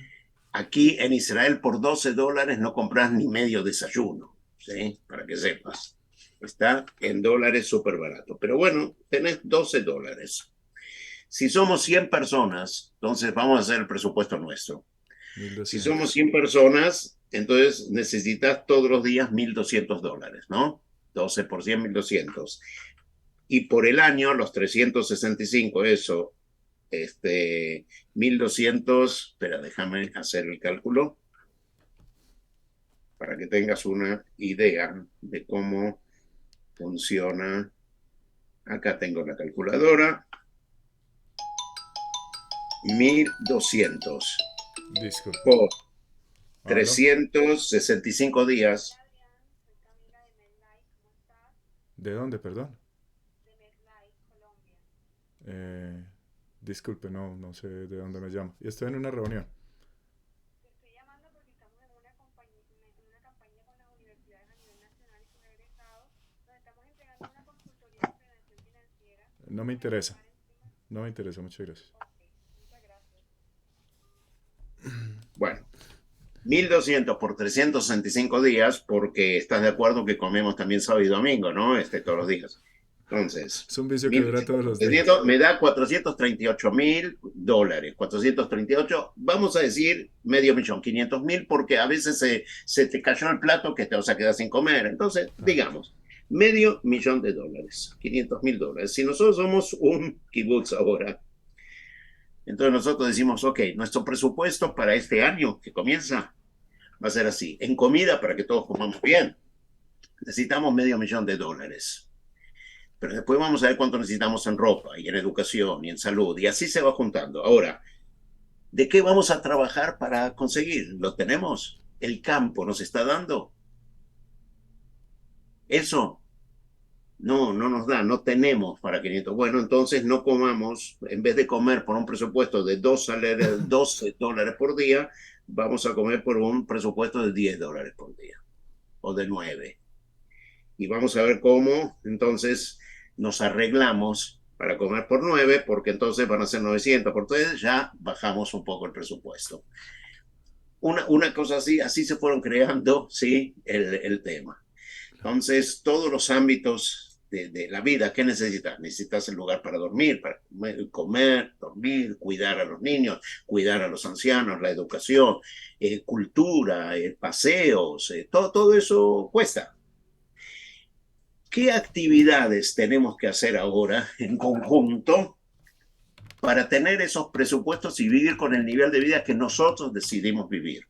Aquí en Israel por $12 no compras ni medio desayuno, ¿sí? Para que sepas. Está en dólares súper barato. Pero bueno, tenés $12. Si somos 100 personas, entonces vamos a hacer el presupuesto nuestro. Si somos 1200. 100 personas, entonces necesitas todos los días $1,200, ¿no? 12 por 100, 1,200. Y por el año, los 365, eso, 1,200, espera, déjame hacer el cálculo para que tengas una idea de cómo funciona. Acá tengo la calculadora. 1,200 Disculpe. por ¿Aló? 365 días. ¿De dónde, perdón? Eh, Disculpe, no sé de dónde me llama. Y estoy en una reunión. No me interesa. No me interesa, muchas gracias. Bueno, 1,200 por 365 días, porque estás de acuerdo que comemos también sábado y domingo, ¿no? Todos los días. Entonces, Es un vicio que dura 1,200 todos por los días. 300 me da $438,000. 438, vamos a decir medio millón, 500,000, porque a veces se te cayó el plato que te vas a quedar sin comer. Entonces, Claro. digamos, medio millón de dólares, $500,000. Si nosotros somos un kibutz ahora, entonces nosotros decimos, ok, nuestro presupuesto para este año que comienza va a ser así. En comida, para que todos comamos bien, necesitamos medio millón de dólares. Pero después vamos a ver cuánto necesitamos en ropa y en educación y en salud. Y así se va juntando. Ahora, ¿de qué vamos a trabajar para conseguir? ¿Lo tenemos? ¿El campo nos está dando? Eso no nos da, no tenemos para 500. Bueno, entonces no comamos, en vez de comer por un presupuesto de $12 por día, vamos a comer por un presupuesto de $10 por día o de 9. Y vamos a ver cómo entonces nos arreglamos para comer por 9, porque entonces van a ser 900, por entonces ya bajamos un poco el presupuesto. Una cosa así, así se fueron creando, sí, el tema. Entonces, todos los ámbitos de la vida, ¿qué necesitas? Necesitas el lugar para dormir, para comer, dormir, cuidar a los niños, cuidar a los ancianos, la educación, cultura, paseos, todo eso cuesta. ¿Qué actividades tenemos que hacer ahora en conjunto para tener esos presupuestos y vivir con el nivel de vida que nosotros decidimos vivir?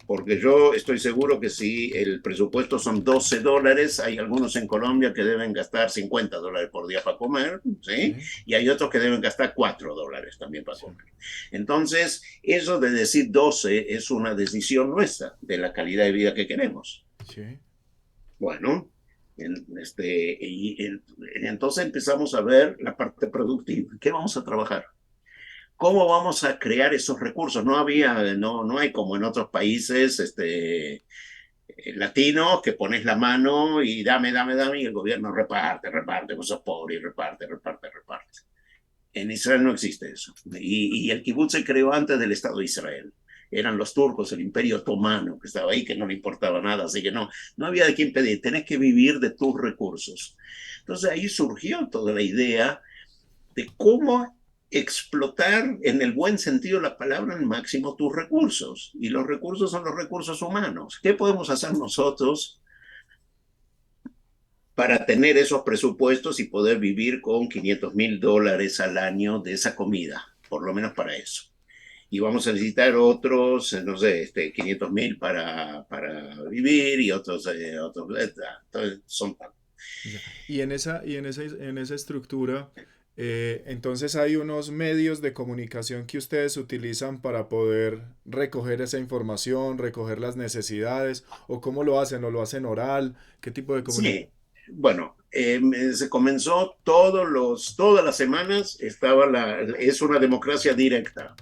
Porque yo estoy seguro que si el presupuesto son $12, hay algunos en Colombia que deben gastar $50 por día para comer, Sí, ¿sí? Y hay otros que deben gastar $4 también para sí, comer. Entonces, eso de decir 12 es una decisión nuestra de la calidad de vida que queremos. sí. Bueno, entonces empezamos a ver la parte productiva. ¿Qué vamos a trabajar? ¿Cómo vamos a crear esos recursos? No hay como en otros países latinos que pones la mano y dame, y el gobierno reparte, vos sos pobre y reparte. En Israel no existe eso. Y el kibutz se creó antes del Estado de Israel. Eran los turcos, el imperio otomano que estaba ahí, que no le importaba nada, así que no había de quién pedir, tenés que vivir de tus recursos. Entonces ahí surgió toda la idea de cómo explotar en el buen sentido de la palabra al máximo tus recursos. Y los recursos son los recursos humanos. ¿Qué podemos hacer nosotros para tener esos presupuestos y poder vivir con $500,000 al año de esa comida, por lo menos para eso. Y vamos a necesitar otros, no sé, 500,000 para vivir y otros entonces, son Ya. Y en esa estructura, entonces hay unos medios de comunicación que ustedes utilizan para poder recoger esa información, recoger las necesidades, o cómo lo hacen, o lo hacen oral, qué tipo de comunicación. Sí, bueno, se comenzó todas las semanas es una democracia directa.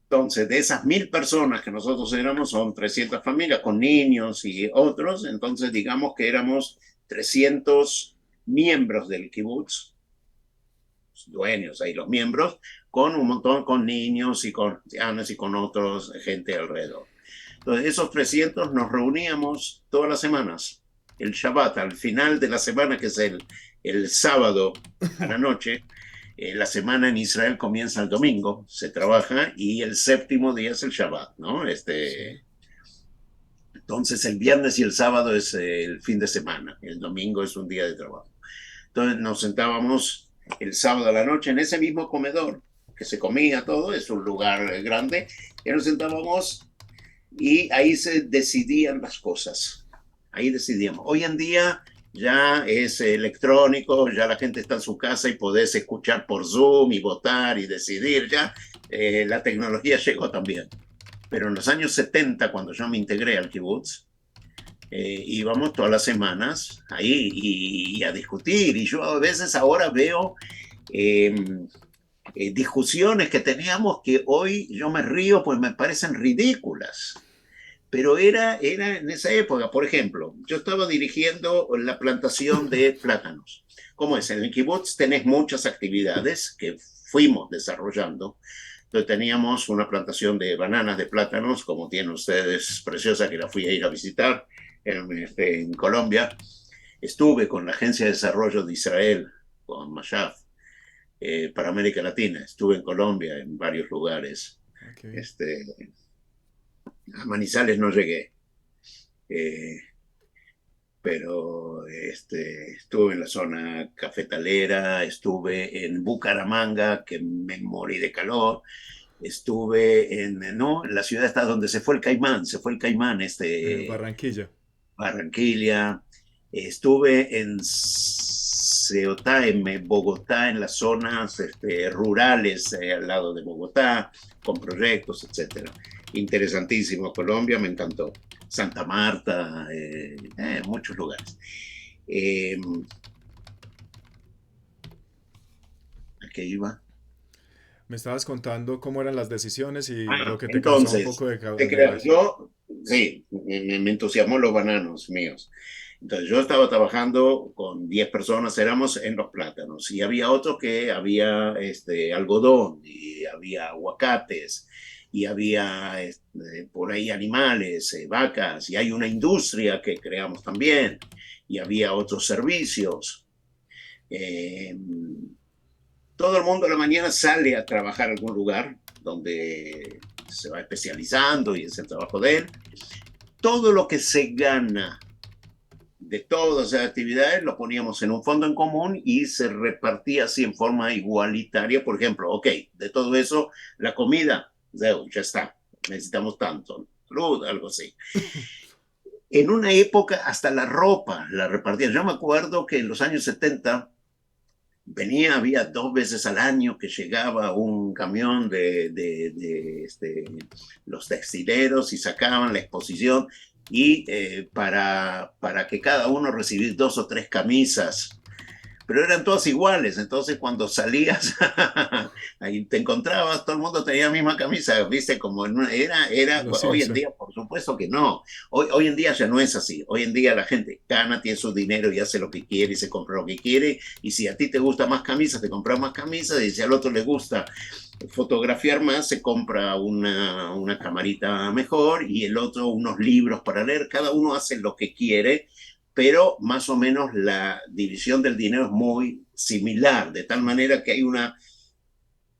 Entonces, de esas 1.000 personas que nosotros éramos, son 300 familias con niños y otros, entonces digamos que éramos 300 miembros del kibutz, dueños ahí los miembros, con un montón, con niños y con ancianos y con otros, gente alrededor. Entonces, esos 300 nos reuníamos todas las semanas, el Shabbat, al final de la semana, que es el sábado a la noche. La semana en Israel comienza el domingo, se trabaja, y el séptimo día es el Shabbat, ¿no? Sí. Entonces, el viernes y el sábado es el fin de semana, el domingo es un día de trabajo. Entonces, nos sentábamos el sábado a la noche en ese mismo comedor, que se comía todo, es un lugar grande, y nos sentábamos y ahí se decidían las cosas. Ahí decidíamos. Hoy en día ya es electrónico, ya la gente está en su casa y podés escuchar por Zoom y votar y decidir. Ya la tecnología llegó también. Pero en los años 70, cuando yo me integré al kibutz, íbamos todas las semanas ahí y a discutir. Y yo a veces ahora veo eh, discusiones que teníamos que hoy yo me río, pues me parecen ridículas. Pero era en esa época. Por ejemplo, yo estaba dirigiendo la plantación de plátanos. ¿Cómo es? En el kibutz tenés muchas actividades que fuimos desarrollando. Entonces teníamos una plantación de bananas, de plátanos, como tienen ustedes, preciosa, que la fui a ir a visitar en Colombia. Estuve con la Agencia de Desarrollo de Israel, con Mashaf, para América Latina. Estuve en Colombia, en varios lugares. Ok. Este, a Manizales no llegué. Eh, pero estuve en la zona cafetalera, estuve en Bucaramanga, que me morí de calor, estuve no, en la ciudad está donde se fue el Caimán, Barranquilla. Barranquilla, estuve en Ceotá, en Bogotá, en las zonas rurales al lado de Bogotá, con proyectos, etcétera. Interesantísimo, Colombia me encantó. Santa Marta, muchos lugares. Eh, ¿A qué iba? Me estabas contando cómo eran las decisiones y lo que te causaba un Entonces, poco te de... creas, yo, sí, me entusiasmó los bananos míos. Entonces, yo estaba trabajando con 10 personas, éramos en los plátanos, y había otros que había algodón, y había aguacates, y había por ahí animales, vacas, y hay una industria que creamos también, y había otros servicios. Eh, Todo el mundo a la mañana sale a trabajar a algún lugar donde se va especializando y es el trabajo de él. Todo lo que se gana de todas esas actividades lo poníamos en un fondo en común y se repartía así en forma igualitaria. Por ejemplo, ok, de todo eso, la comida, ya está, necesitamos tanto, salud, algo así. En una época hasta la ropa la repartían. Yo me acuerdo que en los años 70 había 2 veces al año que llegaba un camión de los textileros y sacaban la exposición, y para que cada uno recibiera 2 o 3 camisas, pero eran todas iguales. Entonces, cuando salías, ahí te encontrabas, todo el mundo tenía la misma camisa, ¿viste? Como A los hoy en Simpson. día, por supuesto que no. Hoy en día ya no es así. Hoy en día la gente gana, tiene su dinero y hace lo que quiere y se compra lo que quiere. Y si a ti te gusta más camisas, te compras más camisas. Y si al otro le gusta fotografiar más, se compra una camarita mejor, y el otro unos libros para leer. Cada uno hace lo que quiere, pero más o menos la división del dinero es muy similar, de tal Sí. manera que hay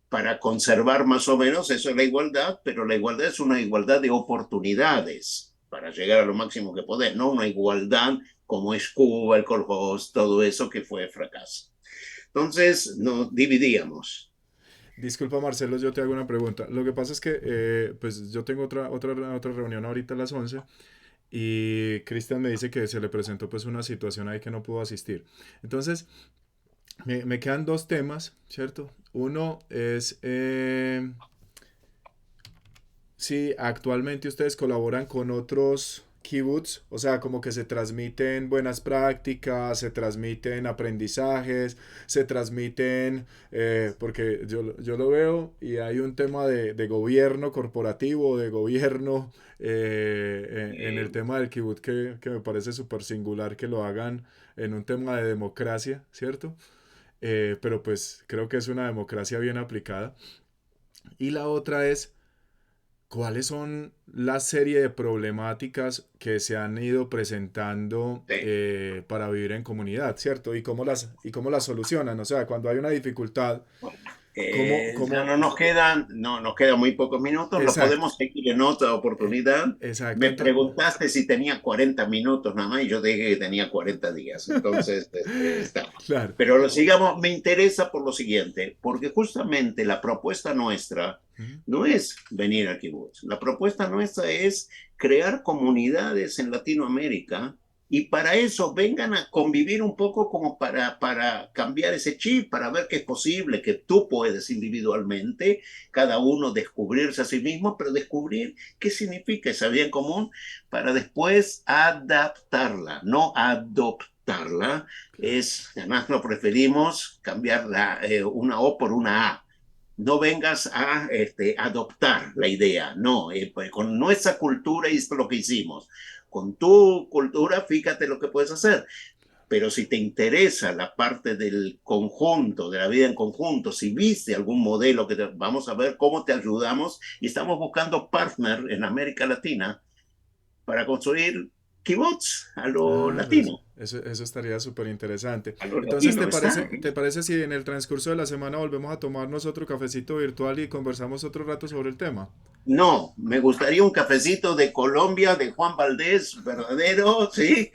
para conservar más o menos, eso es la igualdad, pero la igualdad es una igualdad de oportunidades para llegar a lo máximo que podés, no una igualdad como es Cuba, el Kolkhoz, todo eso que fue fracaso. Entonces nos dividíamos. Disculpa Marcelo, yo te hago una pregunta. Lo que pasa es que pues yo tengo otra reunión ahorita a las 11 y Cristian me dice que se le presentó pues una situación ahí que no pudo asistir. Entonces, me quedan dos temas, ¿cierto? Uno es si actualmente ustedes colaboran con otros kibbutz, o sea, como que se transmiten buenas prácticas, se transmiten aprendizajes, se transmiten, porque yo lo veo y hay un tema de gobierno corporativo, de gobierno en el Eh, tema del kibbutz que me parece súper singular que lo hagan en un tema de democracia, ¿cierto? Pero pues creo que es una democracia bien aplicada. Y la otra es ¿cuáles son la serie de problemáticas que se han ido presentando sí. para vivir en comunidad, ¿cierto? Y cómo las solucionan. O sea, cuando hay una dificultad, Bueno, ya cómo... no nos quedan, no, nos quedan muy pocos minutos, lo Exacto, podemos seguir en otra oportunidad. exacto. Me preguntaste si tenía 40 minutos nada más y yo dije que tenía 40 días, entonces está. Claro. Pero lo sigamos, me interesa por lo siguiente, porque justamente la propuesta nuestra Ujú. no es venir al kibutz, la propuesta nuestra es crear comunidades en Latinoamérica y para eso vengan a convivir un poco como para cambiar ese chip, para ver que es posible, que tú puedes individualmente, cada uno descubrirse a sí mismo, pero descubrir qué significa esa vida en común para después adaptarla, no adoptarla. Claro. Es, además lo preferimos cambiar una O por una A. No vengas a adoptar la idea, no, pues con nuestra cultura y esto es lo que hicimos. Con tu cultura, fíjate lo que puedes hacer. Pero si te interesa la parte del conjunto, de la vida en conjunto, si viste algún modelo vamos a ver cómo te ayudamos y estamos buscando partner en América Latina para construir kibbutz a lo Ah, pero latino. eso estaría súper interesante. A lo Entonces, latino está. te parece si en el transcurso de la semana volvemos a tomarnos otro cafecito virtual y conversamos otro rato sobre el tema? No, me gustaría un cafecito de Colombia, de Juan Valdés, verdadero, ¿sí?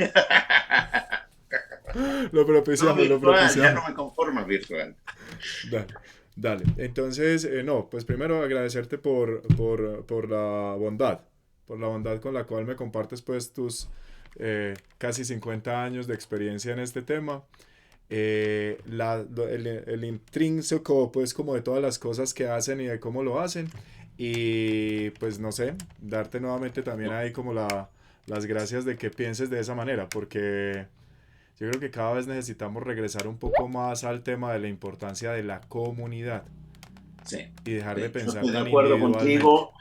Lo No propiciamos, lo virtual, ya propiciamos. no me conforma virtual. Dale, dale. Entonces, no, pues primero agradecerte por por la bondad con la cual me compartes pues tus casi 50 años de experiencia en este tema. El intrínseco pues como de todas las cosas que hacen y de cómo lo hacen. Y pues no sé, darte nuevamente también ahí como las gracias de que pienses de esa manera, porque yo creo que cada vez necesitamos regresar un poco más al tema de la importancia de la comunidad Sí, y dejar de yo pensar estoy de tan acuerdo individualmente. contigo,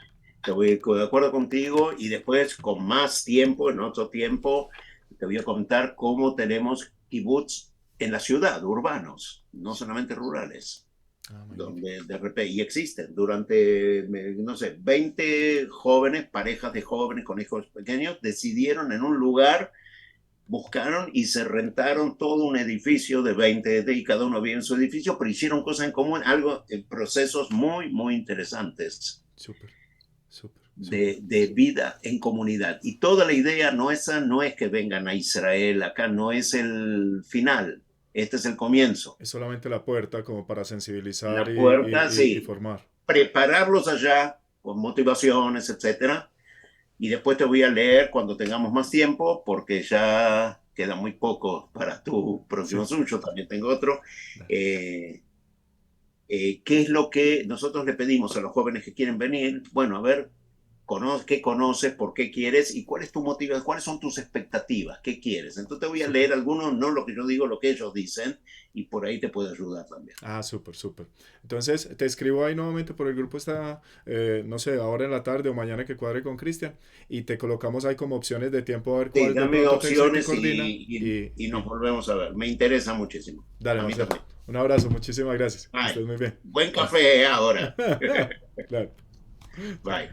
estoy de acuerdo contigo y después con más tiempo, en otro tiempo, te voy a contar cómo tenemos kibbutz en la ciudad, urbanos, no solamente rurales, Ah, magnífico. donde de repente, y existen, durante, no sé, 20 jóvenes, parejas de jóvenes con hijos pequeños, decidieron en un lugar buscaron y se rentaron todo un edificio de 20 y cada uno vive en su edificio, pero hicieron cosas en común, algo, procesos muy, muy interesantes Súper, súper, súper. de vida en comunidad. Y toda la idea nuestra no es que vengan a Israel, acá no es el final, este es el comienzo. Es solamente la puerta como para sensibilizar La puerta, y sí, formar. prepararlos allá con motivaciones, etcétera. Y después te voy a leer cuando tengamos más tiempo, porque ya queda muy poco para tu próximo Sí, Zoom. Yo también tengo otro. dale. Eh, ¿Qué es lo que nosotros le pedimos a los jóvenes que quieren venir? Bueno, a ver, qué conoces, por qué quieres y cuál es tu motivación, cuáles son tus expectativas, qué quieres. Entonces te voy a Súper. leer algunos, no lo que yo digo, lo que ellos dicen, y por ahí te puedo ayudar también. Ah, súper, súper. Entonces, te escribo ahí nuevamente por el grupo está, no sé, ahora en la tarde o mañana que cuadre con Cristian y te colocamos ahí como opciones de tiempo a ver Sí, cuál de dame pronto te opciones coordina y nos volvemos a ver. Me interesa muchísimo. dale, A mí Marcelo. también. Un abrazo, muchísimas gracias. Que Bye. estés muy bien. Buen Chao. café ahora. Claro. Chao. Bye.